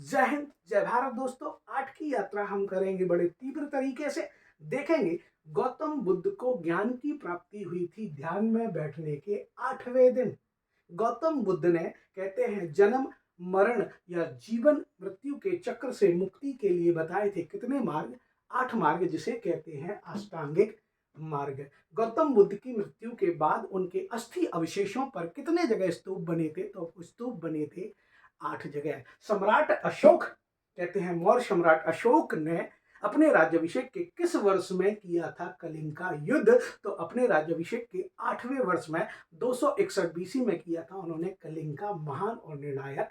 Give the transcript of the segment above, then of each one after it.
जय हिंद, जय भारत दोस्तों। आज की यात्रा हम करेंगे बड़े तीव्र तरीके से। देखेंगे गौतम बुद्ध को ज्ञान की प्राप्ति हुई थी ध्यान में बैठने के 8वें दिन। गौतम बुद्ध ने कहते हैं जन्म मरण या जीवन मृत्यु के चक्र से मुक्ति के लिए बताए थे कितने मार्ग? 8 मार्ग, जिसे कहते हैं अष्टांगिक मार्ग। गौतम बुद्ध की मृत्यु के बाद उनके अस्थि अवशेषों पर कितने जगह स्तूप बने थे? तो स्तूप बने थे 8 जगह। सम्राट अशोक, कहते हैं मौर्य सम्राट अशोक ने अपने राज्याभिषेक के किस वर्ष में किया था कलिंग का युद्ध? तो अपने राज्याभिषेक के 8वें वर्ष में 261 बीसी में किया था उन्होंने कलिंग का महान और निर्णायक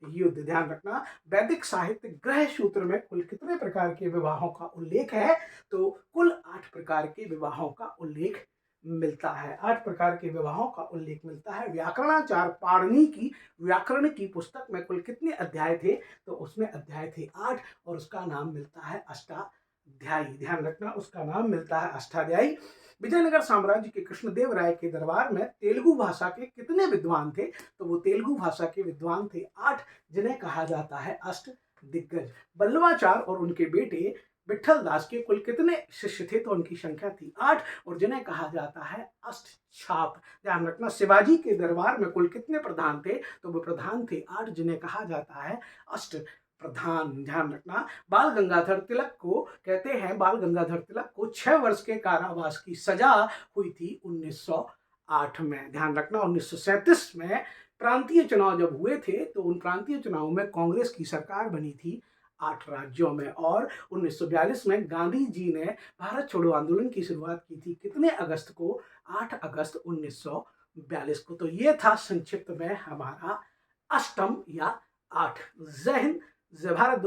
युद्ध। ध्यान रखना, वैदिक साहित्य ग्रह सूत्र में कुल कितने प्रकार के विवाहों का उल्लेख है? तो कुल 8 प्रकार के विवाहों का उल्लेख मिलता है। 8 प्रकार के विवाहों का उल्लेख मिलता है। व्याकरणाचार पाणिनि की व्याकरण की पुस्तक में कुल कितने अध्याय थे? तो उसमें अध्याय थे 8 और उसका नाम मिलता है अष्टाध्यायी। ध्यान रखना, उसका नाम मिलता है अष्टाध्यायी। विजयनगर साम्राज्य के कृष्णदेव राय के दरबार में तेलुगु भाषा के कितने विद्वान थे? तो वो तेलुगु भाषा के विद्वान थे 8, जिन्हें कहा जाता है अष्ट दिग्गज। वल्लभाचार और उनके बेटे विठल दास के कुल कितने शिष्य थे? तो उनकी संख्या थी 8 और जिन्हें कहा जाता है अष्टछाप। ध्यान रखना, शिवाजी के दरबार में कुल कितने प्रधान थे? तो वो प्रधान थे 8, जिन्हें कहा जाता है अष्ट प्रधान। ध्यान रखना, बाल गंगाधर तिलक को कहते हैं, बाल गंगाधर तिलक को 6 वर्ष के कारावास की सजा हुई थी 1908 में। ध्यान रखना, 1937 में प्रांतीय चुनाव जब हुए थे तो उन प्रांतीय चुनावों में कांग्रेस की सरकार बनी थी 8 राज्यों में। और 1942 में गांधी जी ने भारत छोड़ो आंदोलन की शुरुआत की थी कितने अगस्त को? 8 अगस्त 1942 को। तो ये था संक्षिप्त में हमारा अष्टम या 8। जय हिंद, जय भारत।